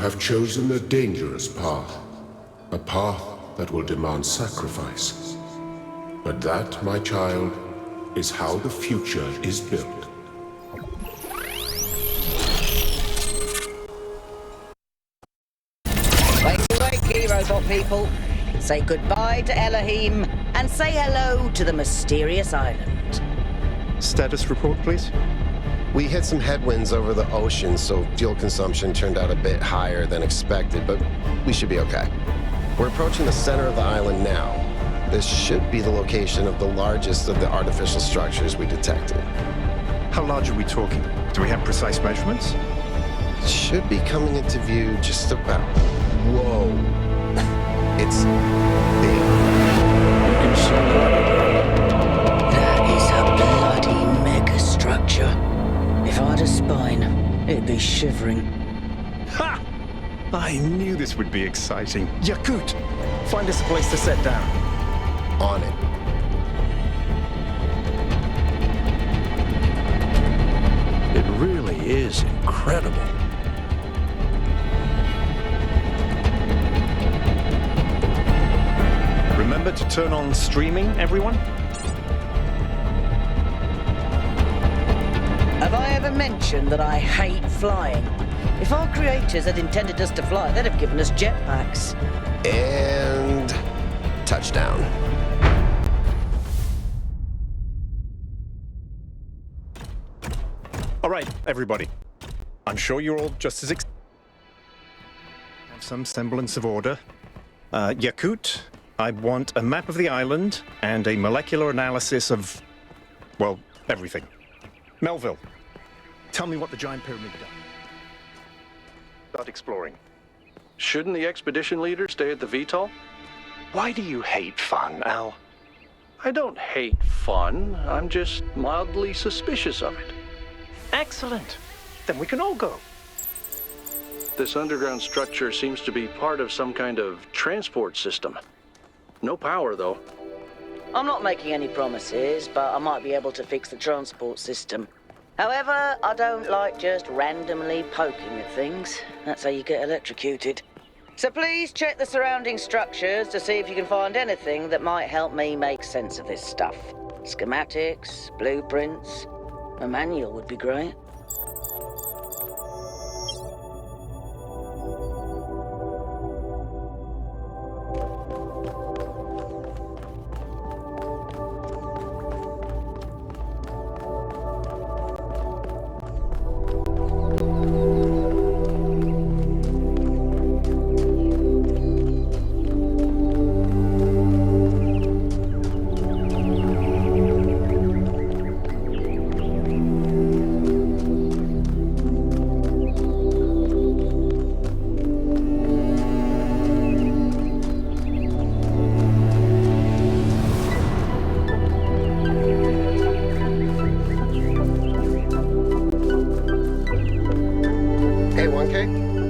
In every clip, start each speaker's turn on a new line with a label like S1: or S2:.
S1: have chosen a dangerous path. A path that will demand sacrifice. But that, my child, is how the future is built.
S2: Wakey, robot people. Say goodbye to Elohim and say hello to the mysterious island.
S3: Status report, please.
S4: We hit some headwinds over the ocean, so fuel consumption turned out a bit higher than expected, but we should be okay. We're approaching the center of the island now. This should be the location of the largest of the artificial structures we detected.
S3: How large are we talking? Do we have precise measurements?
S4: It should be coming into view just about... Whoa. It's big.
S2: You can see it. That is a bloody megastructure. If I had a spine, it'd be shivering.
S3: Ha! I knew this would be exciting. Yakut, find us a place to set down.
S4: On it.
S5: It really is incredible.
S3: Remember to turn on streaming, everyone?
S2: Have I ever mentioned that I hate flying? If our creators had intended us to fly, they'd have given us jetpacks.
S4: And... touchdown.
S3: All right, everybody. I'm sure you're all just as have some semblance of order. Yakut, I want a map of the island and a molecular analysis of, well, everything. Melville, tell me what the giant pyramid does. Start exploring.
S6: Shouldn't the expedition leader stay at the VTOL?
S3: Why do you hate fun, Al?
S6: I don't hate fun. I'm just mildly suspicious of it.
S3: Excellent. Then we can all go.
S6: This underground structure seems to be part of some kind of transport system. No power, though.
S2: I'm not making any promises, but I might be able to fix the transport system. However, I don't like just randomly poking at things. That's how you get electrocuted. So please check the surrounding structures to see if you can find anything that might help me make sense of this stuff. Schematics, blueprints, a manual would be great.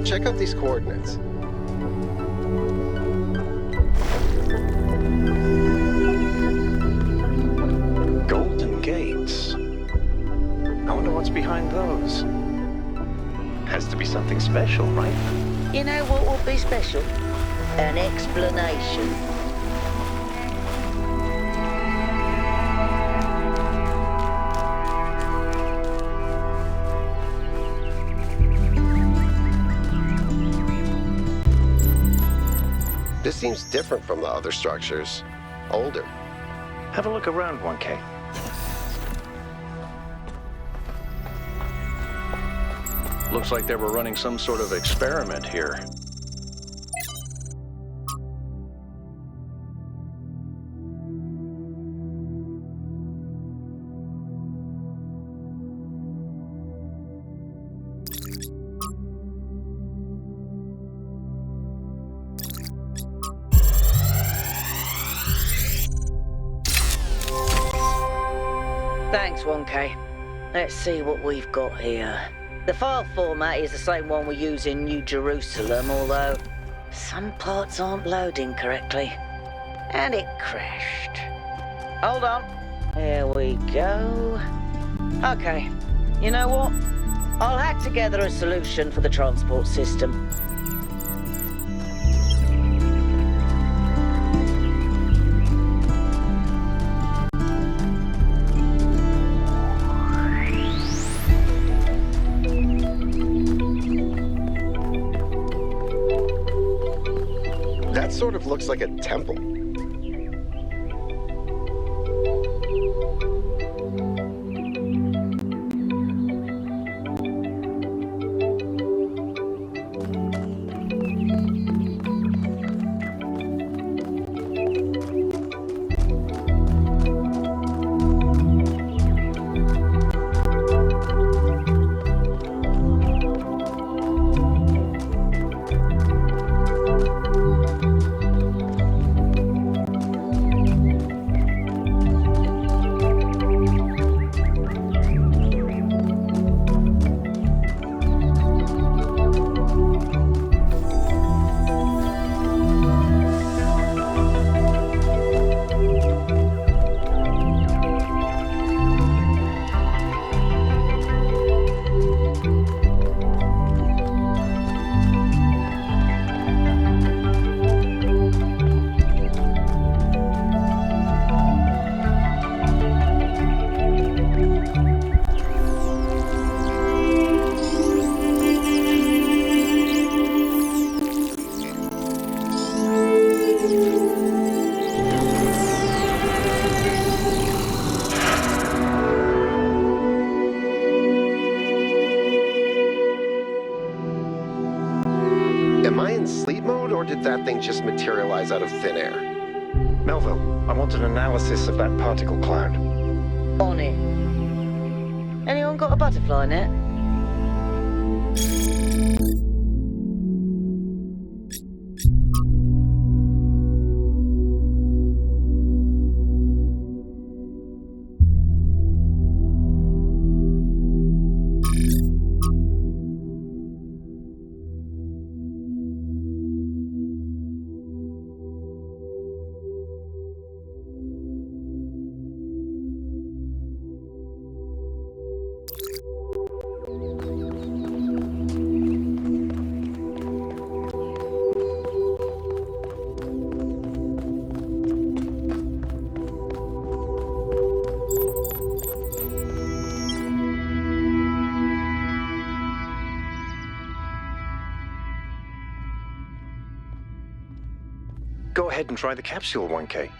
S4: Check out these coordinates.
S3: Golden gates. I wonder what's behind those. Has to be something special, right?
S2: You know what would be special? An explanation.
S4: This seems different from the other structures. Older.
S3: Have a look around, 1K.
S6: Looks like they were running some sort of experiment here.
S2: Thanks, 1K. Let's see what we've got here. The file format is the same one we use in New Jerusalem, although some parts aren't loading correctly. And it crashed. Hold on. Here we go. Okay. You know what? I'll hack together a solution for the transport system.
S4: sort of looks like a temple. Am I in sleep mode, or did that thing just materialize out of thin air?
S3: Melville, I want an analysis of that particle cloud.
S2: On it. Anyone got a butterfly net?
S3: Go ahead and try the capsule, 1K.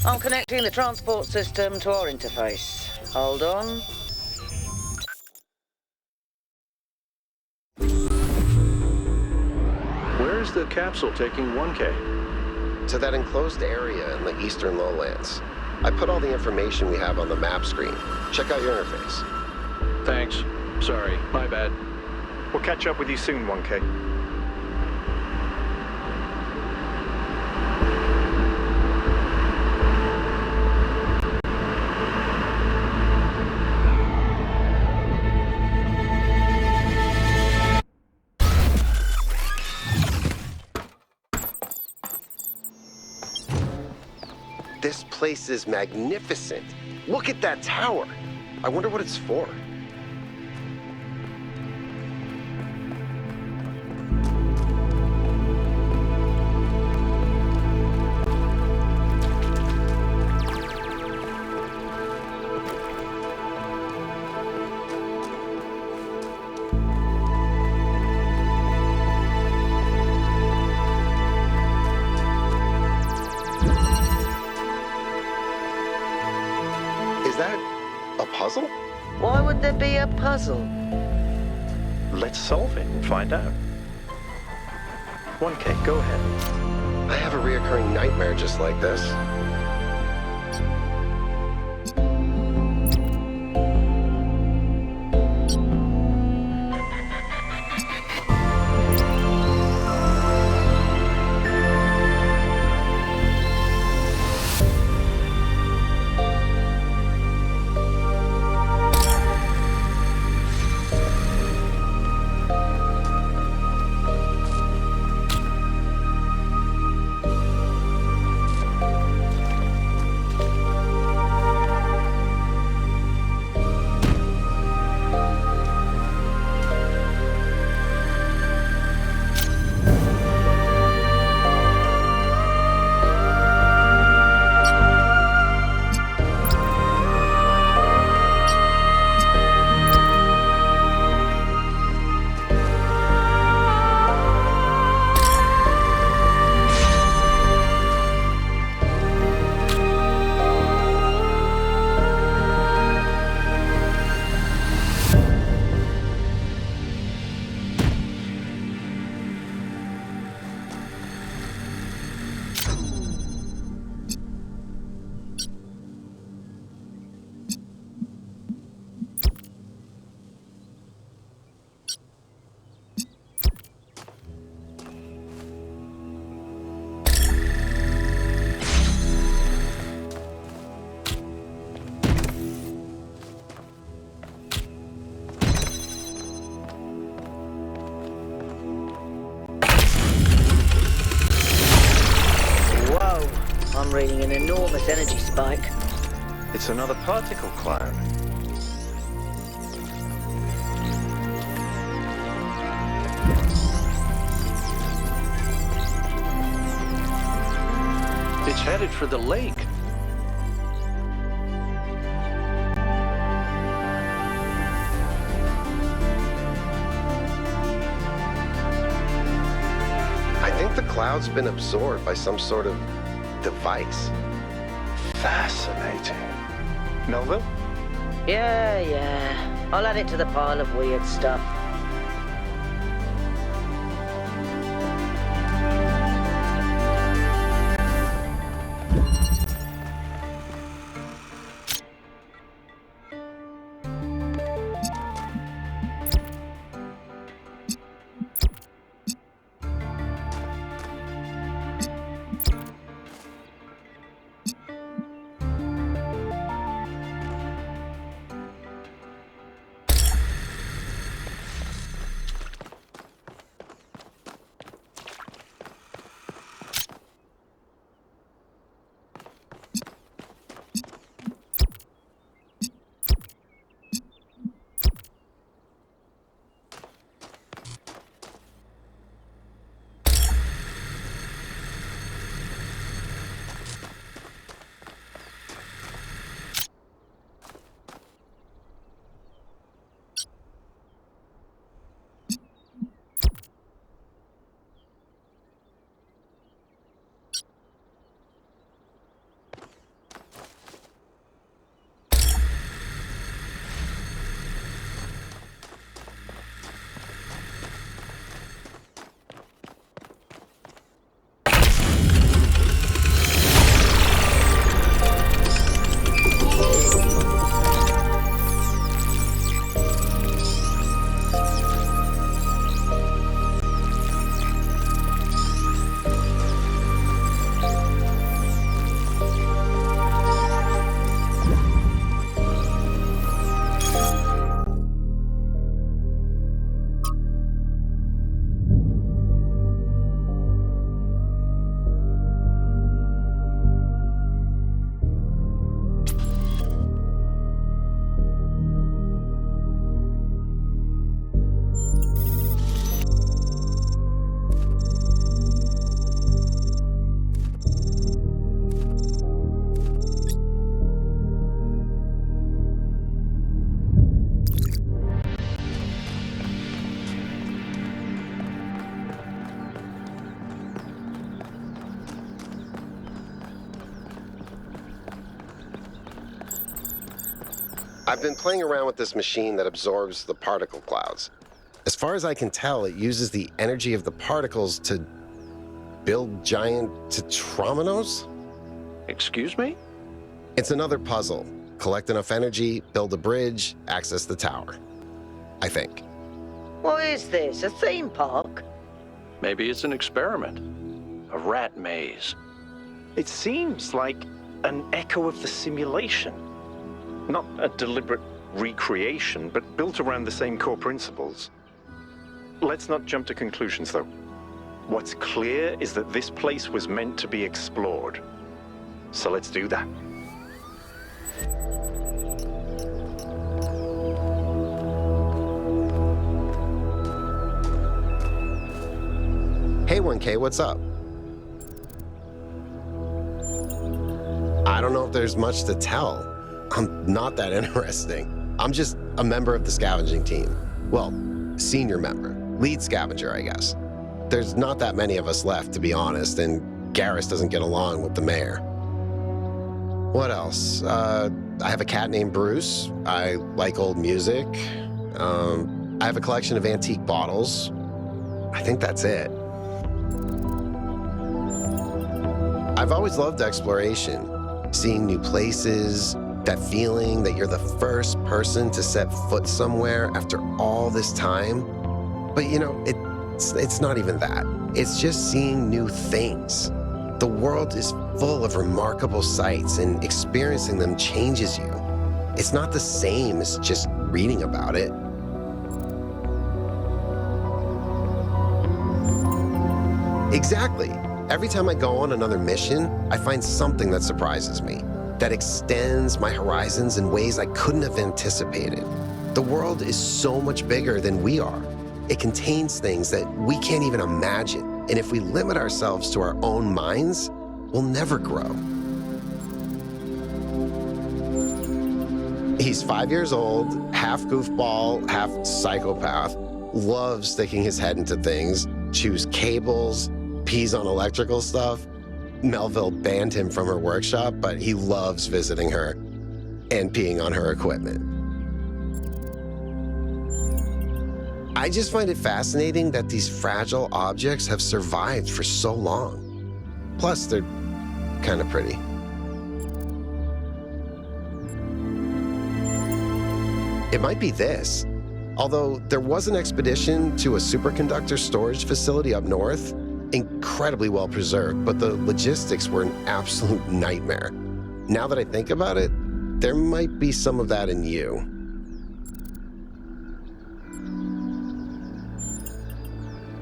S2: I'm connecting the transport system to our interface. Hold on.
S6: Where's the capsule taking 1K?
S4: To that enclosed area in the eastern lowlands. I put all the information we have on the map screen. Check out your interface.
S6: Thanks. Sorry, my bad.
S3: We'll catch up with you soon, 1K.
S4: This place is magnificent. Look at that tower. I wonder what it's for. Is that a puzzle?
S2: Why would there be a puzzle?
S3: Let's solve it and find out. 1K, go ahead.
S4: I have a reoccurring nightmare just like this.
S2: I'm reading an enormous energy spike.
S3: It's another particle cloud.
S6: It's headed for the lake.
S4: I think the cloud's been absorbed by some sort of device.
S3: Fascinating. Melville?
S2: Yeah. I'll add it to the pile of weird stuff.
S4: I've been playing around with this machine that absorbs the particle clouds. As far as I can tell, it uses the energy of the particles to build giant tetrominos?
S6: Excuse me?
S4: It's another puzzle. Collect enough energy, build a bridge, access the tower. I think.
S2: What is this? A theme park?
S6: Maybe it's an experiment. A rat maze.
S3: It seems like an echo of the simulation. Not a deliberate recreation, but built around the same core principles. Let's not jump to conclusions, though. What's clear is that this place was meant to be explored. So let's do that.
S4: Hey 1K, what's up? I don't know if there's much to tell. I'm not that interesting. I'm just a member of the scavenging team. Well, senior member. Lead scavenger, I guess. There's not that many of us left, to be honest, and Garrus doesn't get along with the mayor. What else? I have a cat named Bruce. I like old music. I have a collection of antique bottles. I think that's it. I've always loved exploration. Seeing new places, that feeling that you're the first person to set foot somewhere after all this time. But you know, it's not even that. It's just seeing new things. The world is full of remarkable sights, and experiencing them changes you. It's not the same as just reading about it. Exactly. Every time I go on another mission, I find something that surprises me, that extends my horizons in ways I couldn't have anticipated. The world is so much bigger than we are. It contains things that we can't even imagine. And if we limit ourselves to our own minds, we'll never grow. He's 5 years old, half goofball, half psychopath, loves sticking his head into things, chews cables, pees on electrical stuff. Melville banned him from her workshop, but he loves visiting her and peeing on her equipment. I just find it fascinating that these fragile objects have survived for so long. Plus, they're kind of pretty. It might be this. Although there was an expedition to a superconductor storage facility up north, incredibly well preserved, but the logistics were an absolute nightmare. Now that I think about it, there might be some of that in you.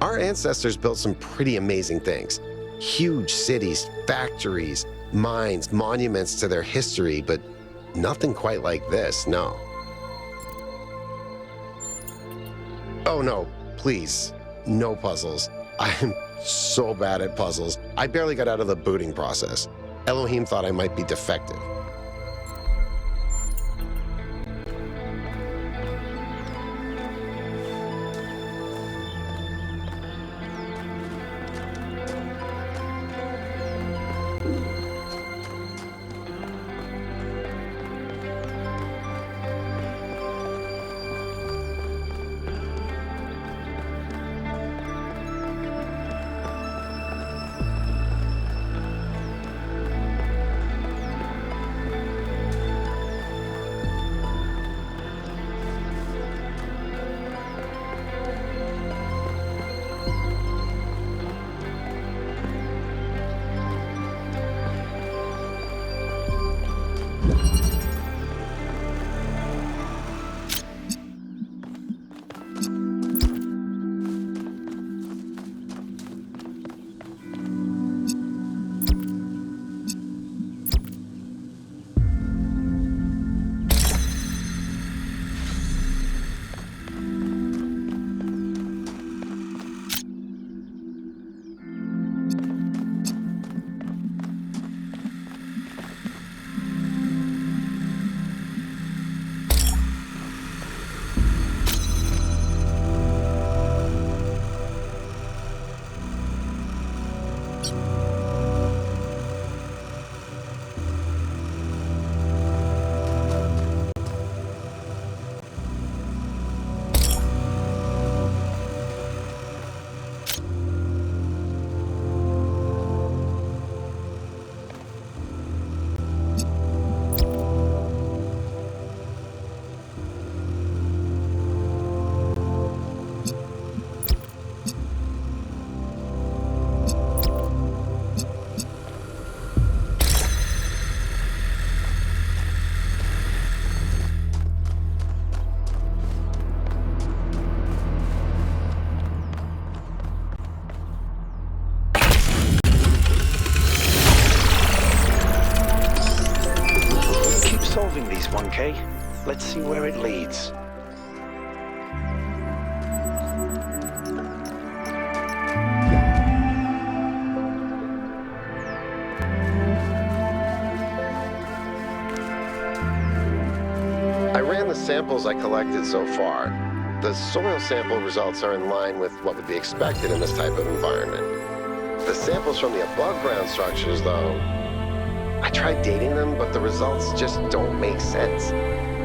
S4: Our ancestors built some pretty amazing things. Huge cities, factories, mines, monuments to their history, but nothing quite like this, no. Oh no, please, no puzzles. I am so bad at puzzles. I barely got out of the booting process. Elohim thought I might be defective.
S3: Solving these, 1K. Let's see where it leads.
S4: I ran the samples I collected so far. The soil sample results are in line with what would be expected in this type of environment. The samples from the above-ground structures, though, I tried dating them, but the results just don't make sense.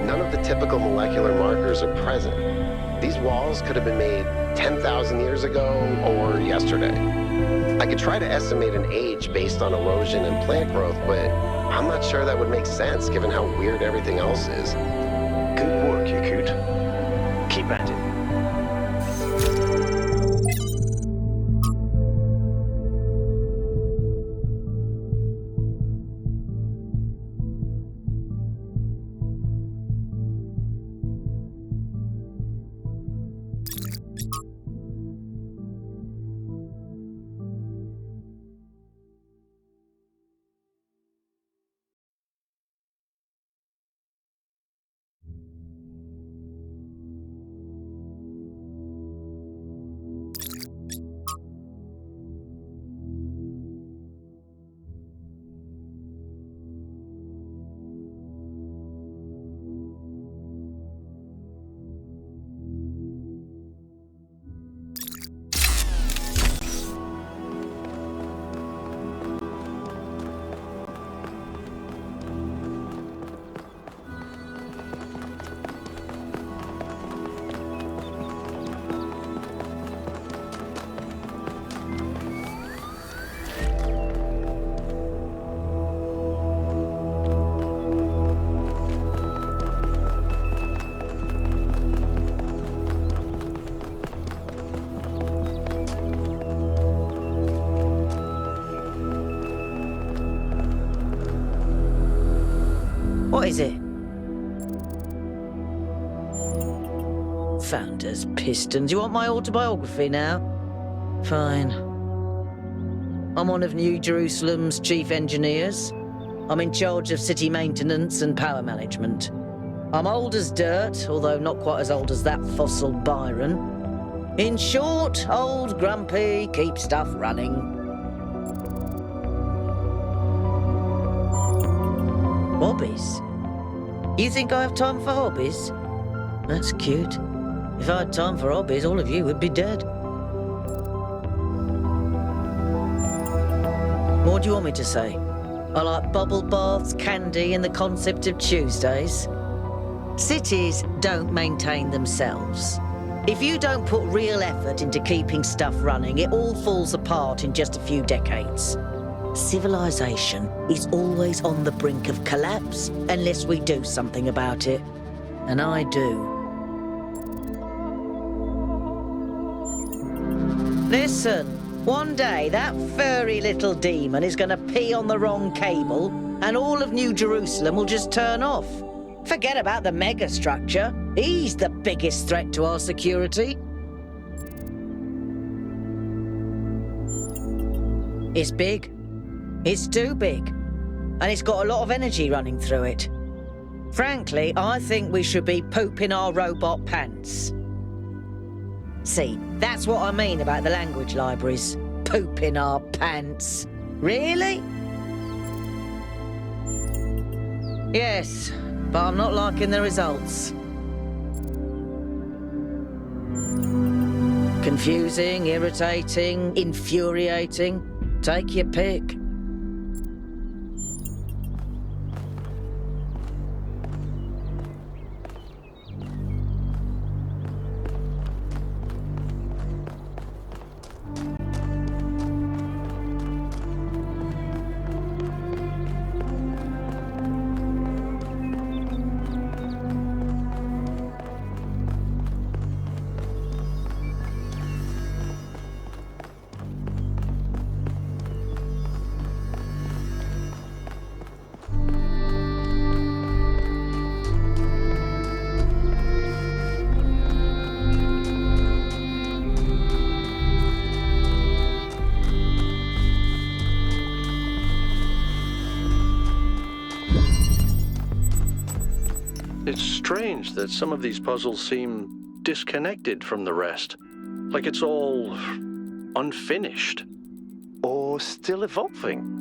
S4: None of the typical molecular markers are present. These walls could have been made 10,000 years ago or yesterday. I could try to estimate an age based on erosion and plant growth, but I'm not sure that would make sense given how weird everything else is.
S3: Good work, Yakut. Keep at it.
S2: What is it? Founders, pistons. You want my autobiography now? Fine. I'm one of New Jerusalem's chief engineers. I'm in charge of city maintenance and power management. I'm old as dirt, although not quite as old as that fossil Byron. In short, old, grumpy, keep stuff running. Hobbies? You think I have time for hobbies? That's cute. If I had time for hobbies, all of you would be dead. What do you want me to say? I like bubble baths, candy, and the concept of Tuesdays. Cities don't maintain themselves. If you don't put real effort into keeping stuff running, it all falls apart in just a few decades. Civilization is always on the brink of collapse unless we do something about it. And I do. Listen, one day that furry little demon is going to pee on the wrong cable and all of New Jerusalem will just turn off. Forget about the megastructure. He's the biggest threat to our security. It's big. It's too big. And it's got a lot of energy running through it. Frankly, I think we should be pooping our robot pants. See, that's what I mean about the language libraries. Pooping our pants. Really? Yes, but I'm not liking the results. Confusing, irritating, infuriating. Take your pick.
S6: It's strange that some of these puzzles seem disconnected from the rest. Like it's all unfinished.
S3: Or still evolving.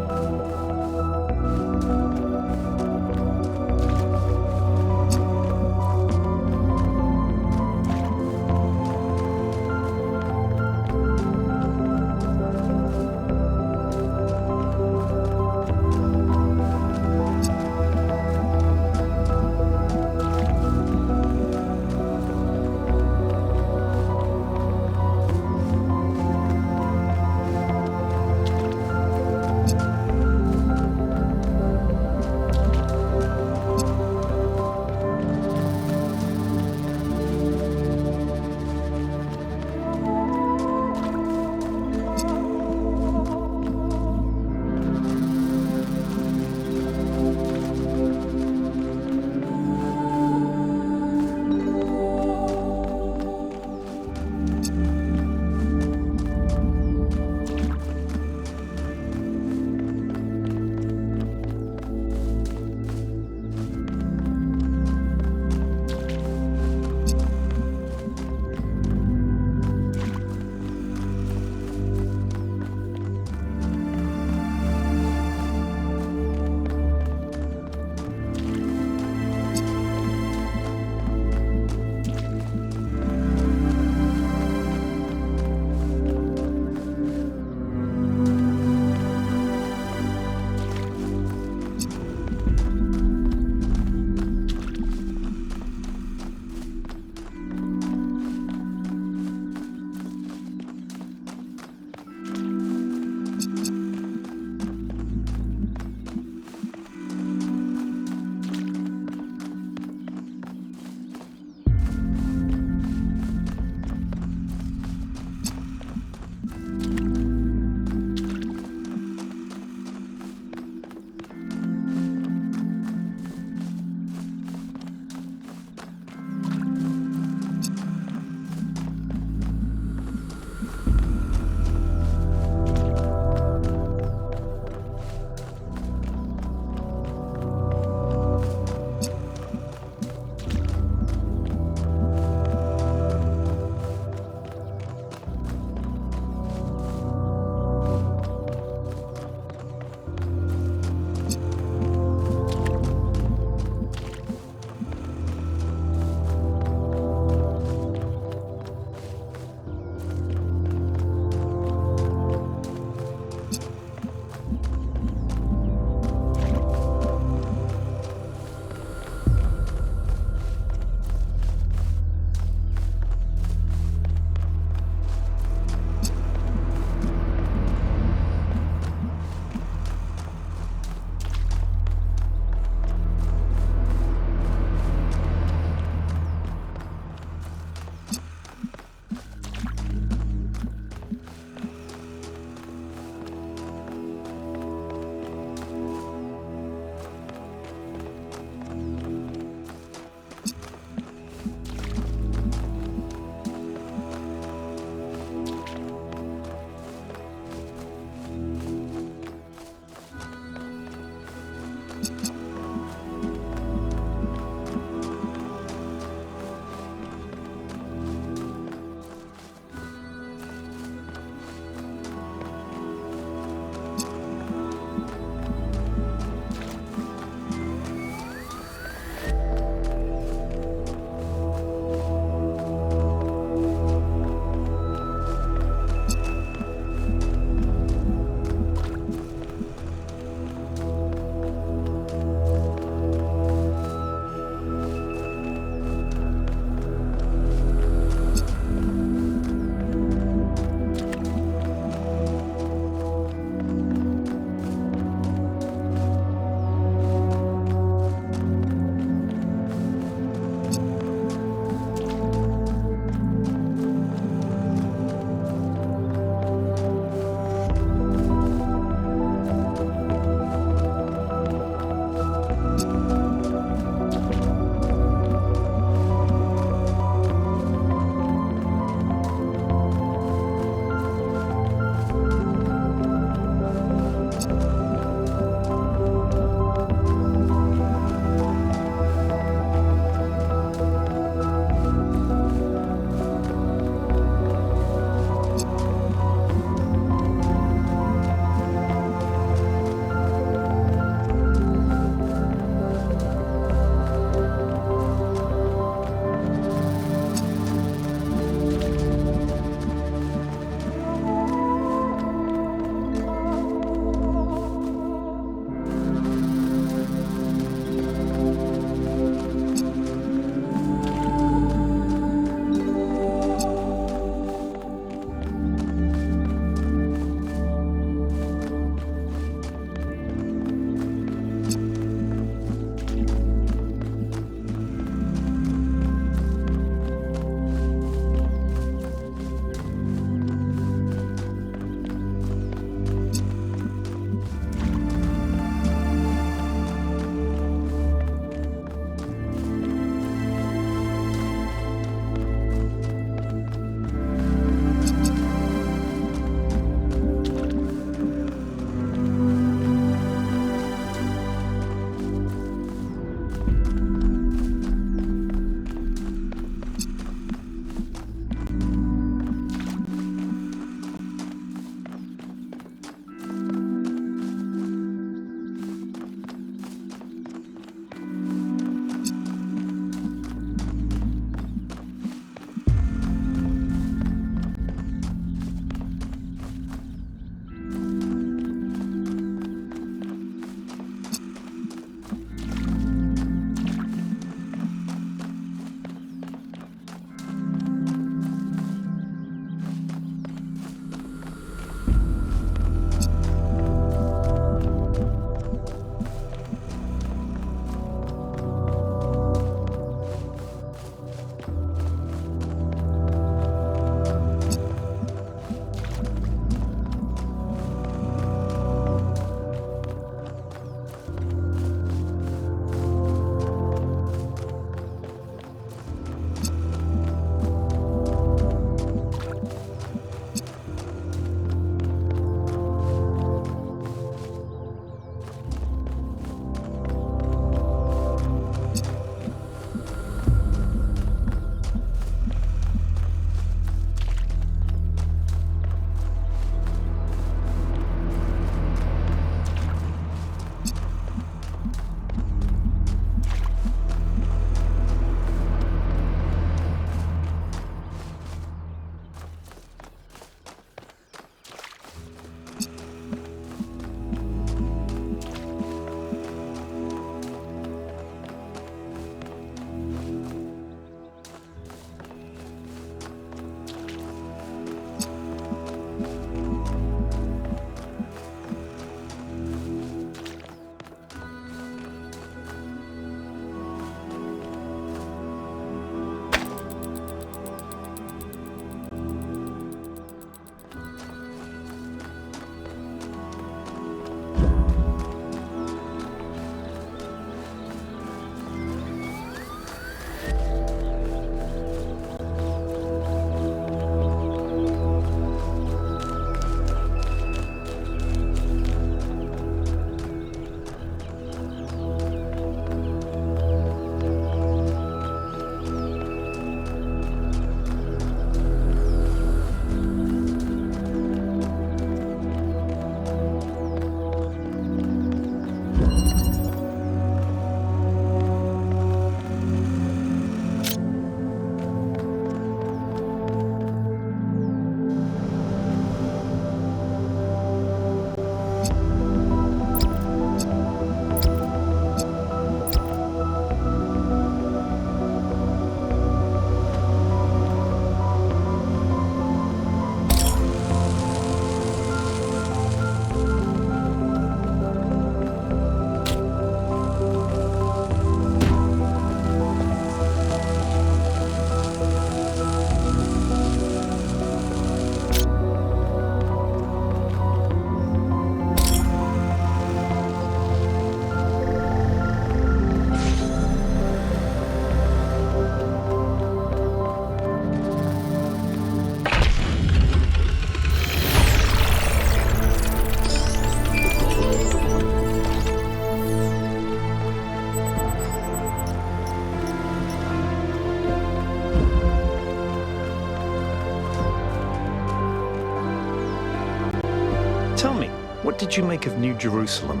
S3: What did you make of New Jerusalem?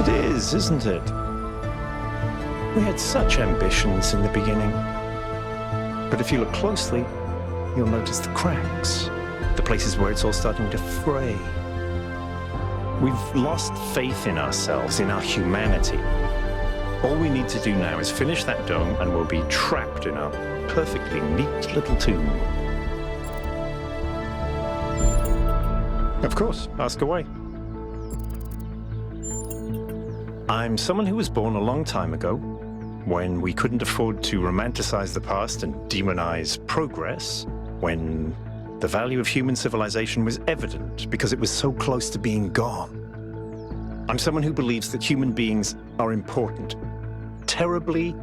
S3: It is, isn't it? We had such ambitions in the beginning. But if you look closely, you'll notice the cracks, the places where it's all starting to fray. We've lost faith in ourselves, in our humanity. All we need to do now is finish that dome and we'll be trapped in our perfectly neat little tomb. Of course, ask away. I'm someone who was born a long time ago, when we couldn't afford to romanticize the past and demonize progress, when the value of human civilization was evident because it was so close to being gone. I'm someone who believes that human beings are important, terribly,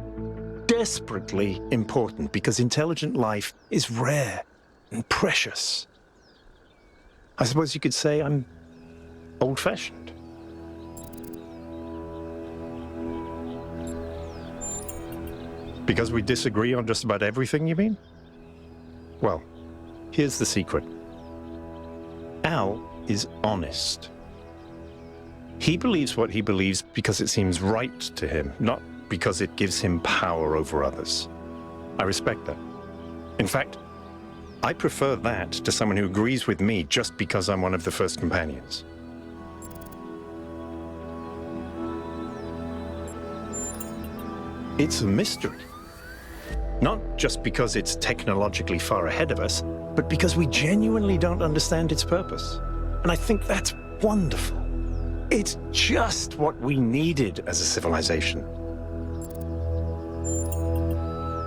S3: desperately important, because intelligent life is rare and precious. I suppose you could say I'm old-fashioned. Because we disagree on just about everything, you mean? Well, here's the secret. Al is honest. He believes what he believes because it seems right to him, not because it gives him power over others. I respect that. In fact, I prefer that to someone who agrees with me just because I'm one of the first companions. It's a mystery. Not just because it's technologically far ahead of us, but because we genuinely don't understand its purpose. And I think that's wonderful. It's just what we needed as a civilization.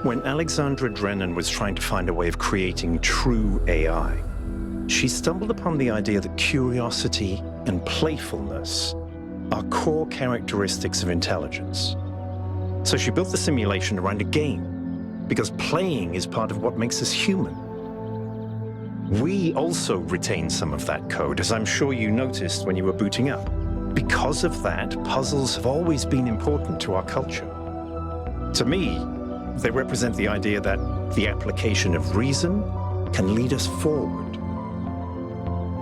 S3: When Alexandra Drennan was trying to find a way of creating true AI, she stumbled upon the idea that curiosity and playfulness are core characteristics of intelligence. So she built the simulation around a game, because playing is part of what makes us human. We also retain some of that code, as I'm sure you noticed when you were booting up. Because of that, puzzles have always been important to our culture. To me, they represent the idea that the application of reason can lead us forward.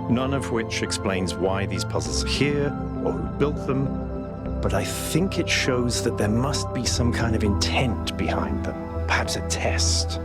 S3: None of which explains why these puzzles are here or who built them, but I think it shows that there must be some kind of intent behind them. Perhaps a test.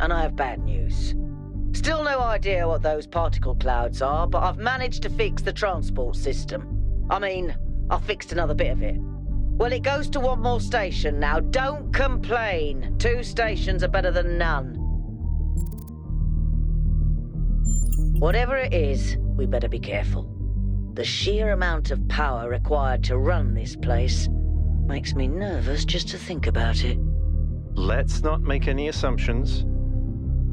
S2: and I have bad news. Still no idea what those particle clouds are, but I've managed to fix the transport system. I mean, I fixed another bit of it. Well, it goes to one more station now. Don't complain. 2 stations are better than none. Whatever it is, we better be careful. The sheer amount of power required to run this place makes me nervous just to think about it.
S3: Let's not make any assumptions.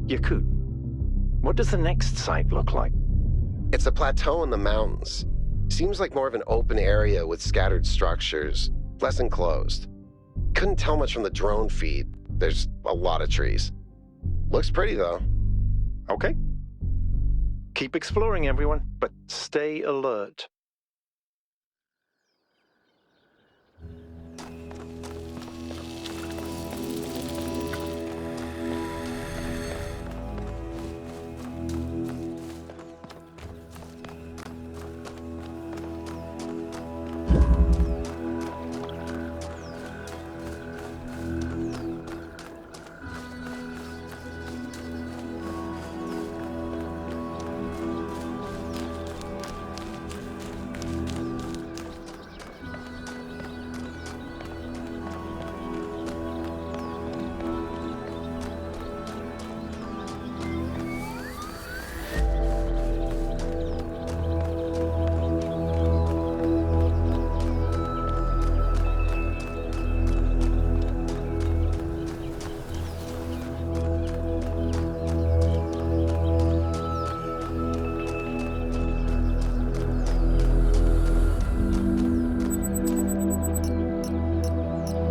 S3: Yakut, what does the next site look like?
S4: It's a plateau in the mountains. Seems like more of an open area with scattered structures, less enclosed. Couldn't tell much from the drone feed. There's a lot of trees. Looks pretty, though.
S3: Okay. Keep exploring, everyone, but stay alert.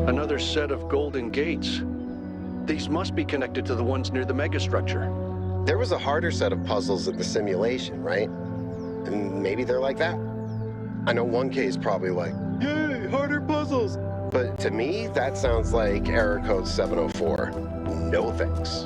S6: Another set of golden gates. These must be connected to the ones near the megastructure.
S4: There was a harder set of puzzles in the simulation, right? And maybe they're like that. I know 1K is probably like, yay, harder puzzles. But to me, that sounds like error code 704. No thanks.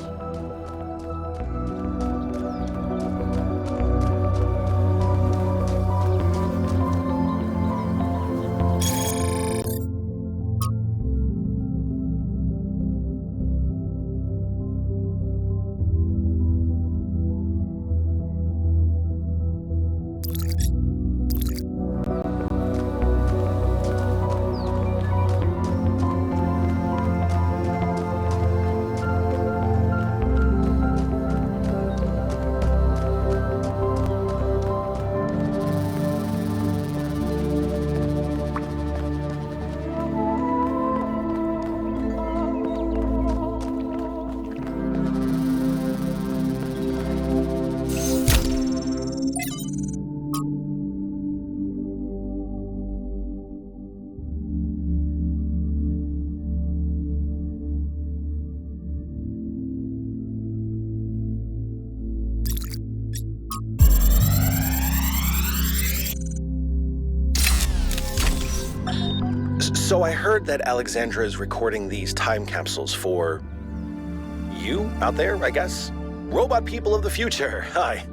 S7: So I heard that Alexandra is recording these time capsules for you out there, I guess? Robot people of the future, hi.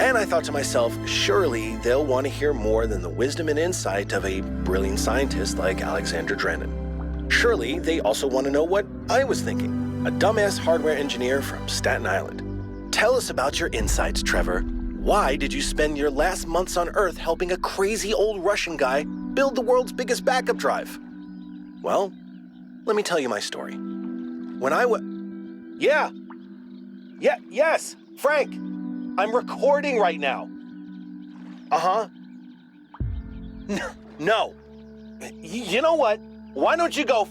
S7: And I thought to myself, surely they'll want to hear more than the wisdom and insight of a brilliant scientist like Alexandra Drennan. Surely they also want to know what I was thinking, a dumbass hardware engineer from Staten Island. Tell us about your insights, Trevor. Why did you spend your last months on Earth helping a crazy old Russian guy build the world's biggest backup drive? Well, let me tell you my story. When I was... Yes, Frank! I'm recording right now. Uh-huh. No. You know what? Why don't you go